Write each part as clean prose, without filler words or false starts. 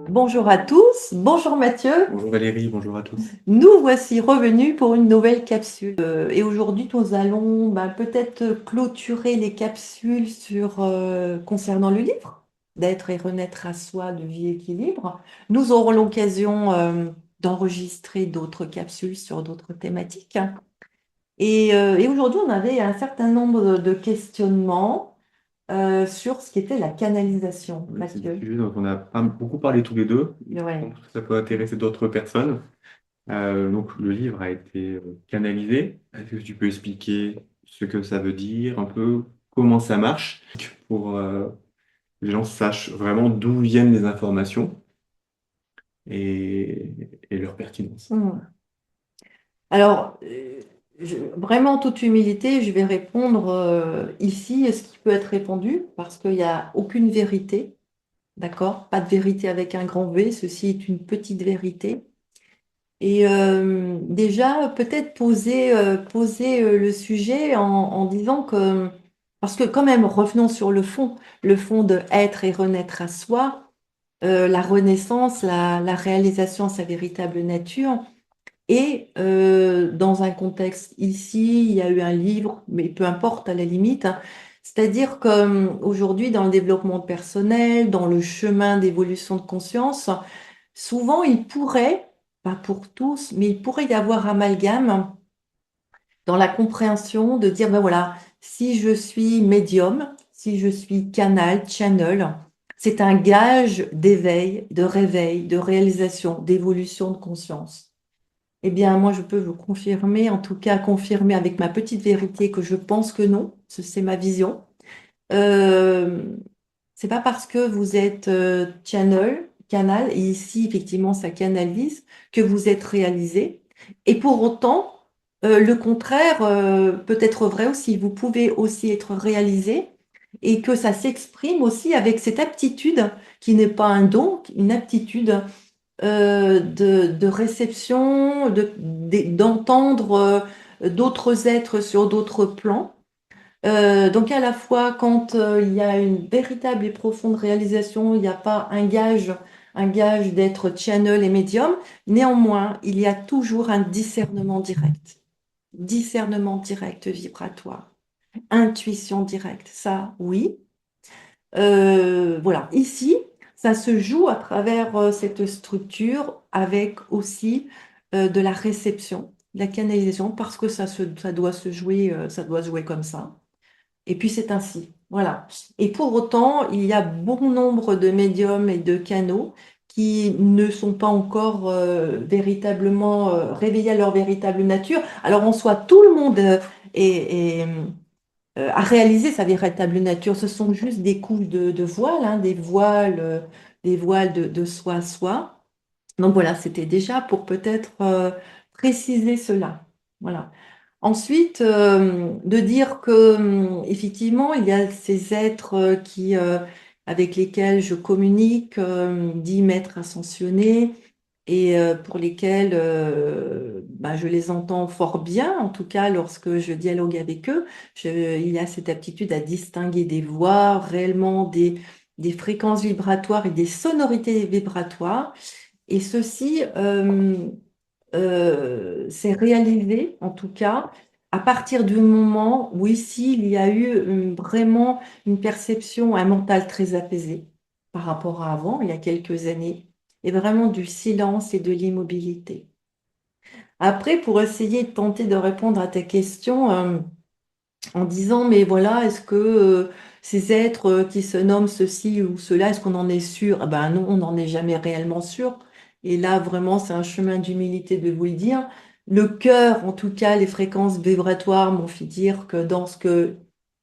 Bonjour à tous, bonjour Mathieu. Bonjour Valérie, bonjour à tous. Nous voici revenus pour une nouvelle capsule. Et aujourd'hui, nous allons peut-être clôturer les capsules concernant le livre, d'être et renaître à soi de vie équilibre. Nous aurons l'occasion d'enregistrer d'autres capsules sur d'autres thématiques. Et aujourd'hui, on avait un certain nombre de questionnements sur ce qu'était la canalisation, Ouais, c'est des Mathieu. sujets dont on a pas beaucoup parlé tous les deux. Je Ouais. pense que ça peut intéresser d'autres personnes. Donc le livre a été canalisé. Est-ce que tu peux expliquer ce que ça veut dire, un peu comment ça marche, pour que les gens sachent vraiment d'où viennent les informations et leur pertinence? Hmm. Alors, vraiment, en toute humilité, je vais répondre ici ce qui peut être répondu, parce qu'il n'y a aucune vérité, d'accord? Pas de vérité avec un grand V, ceci est une petite vérité. Et déjà, peut-être poser le sujet en disant que, parce que quand même, revenons sur le fond de être et renaître à soi, la renaissance, la réalisation de sa véritable nature. Et dans un contexte ici, il y a eu un livre, mais peu importe à la limite, hein. C'est-à-dire qu'aujourd'hui, dans le développement personnel, dans le chemin d'évolution de conscience, souvent il pourrait, pas pour tous, mais il pourrait y avoir amalgame dans la compréhension de dire, ben voilà, si je suis médium, si je suis canal, channel, c'est un gage d'éveil, de réveil, de réalisation, d'évolution de conscience. Eh bien, moi, je peux vous confirmer, en tout cas confirmer avec ma petite vérité que je pense que non, c'est ma vision. Euh, c'est pas parce que vous êtes canal, et ici, effectivement, ça canalise, que vous êtes réalisé. Et pour autant, le contraire peut être vrai aussi. Vous pouvez aussi être réalisé et que ça s'exprime aussi avec cette aptitude qui n'est pas un don, une aptitude de réception, d'entendre d'autres êtres sur d'autres plans. Donc à la fois, quand il y a une véritable et profonde réalisation, il n'y a pas un gage d'être channel et médium. Néanmoins, il y a toujours un discernement direct vibratoire, intuition directe. Ça, oui. Voilà, ici, ça se joue à travers cette structure avec aussi de la réception, de la canalisation, parce que ça doit se jouer comme ça. Et puis c'est ainsi, voilà. Et pour autant, il y a bon nombre de médiums et de canaux qui ne sont pas encore véritablement réveillés à leur véritable nature. Alors en soi, tout le monde est, a réalisé sa véritable nature. Ce sont juste des couches de voiles, hein, des voiles de soi à soi. Donc voilà, c'était déjà pour peut-être préciser cela. Voilà. Ensuite, de dire que effectivement, il y a ces êtres avec lesquels je communique, dits maîtres ascensionnés, et pour lesquels je les entends fort bien, en tout cas lorsque je dialogue avec eux. Il y a cette aptitude à distinguer des voix, réellement des fréquences vibratoires et des sonorités vibratoires. Et ceci, s'est réalisé, en tout cas, à partir du moment où ici, il y a eu vraiment une perception, un mental très apaisé par rapport à avant, il y a quelques années, et vraiment du silence et de l'immobilité. Après, pour essayer de tenter de répondre à ta question, en disant, mais voilà, est-ce que ces êtres qui se nomment ceci ou cela, est-ce qu'on en est sûr? Ah ben non, on n'en est jamais réellement sûr. Et là, vraiment, c'est un chemin d'humilité de vous le dire. Le cœur, en tout cas, les fréquences vibratoires m'ont fait dire que dans ce que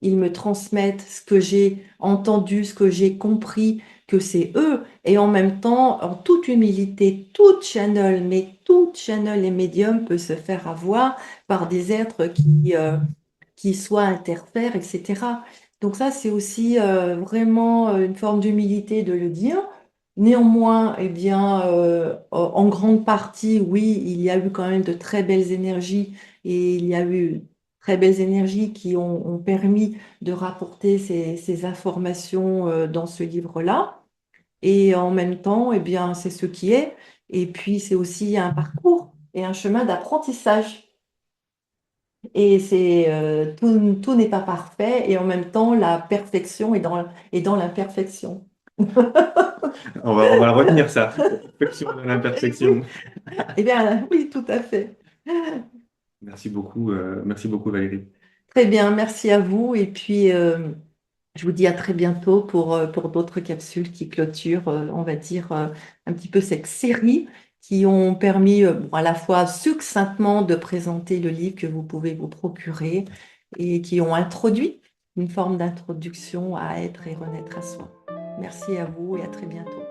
ils me transmettent, ce que j'ai entendu, ce que j'ai compris, que c'est eux. Et en même temps, en toute humilité, tout channel et médium peut se faire avoir par des êtres qui soit interfèrent, etc. Donc ça, c'est aussi vraiment une forme d'humilité de le dire. Néanmoins, eh bien, en grande partie, oui, il y a eu quand même de très belles énergies et il y a eu très belles énergies qui ont permis de rapporter ces informations dans ce livre-là. Et en même temps, eh bien, c'est ce qui est. Et puis, c'est aussi un parcours et un chemin d'apprentissage. Et tout n'est pas parfait. Et en même temps, la perfection est dans l'imperfection. On va retenir ça. Perfection de Eh oui, l'imperfection. eh bien, oui, tout à fait. Merci beaucoup Valérie. Très bien, merci à vous. Et puis, je vous dis à très bientôt pour d'autres capsules qui clôturent, on va dire, un petit peu cette série qui ont permis bon, à la fois succinctement de présenter le livre que vous pouvez vous procurer et qui ont introduit une forme d'introduction à être et renaître à soi. Merci à vous et à très bientôt.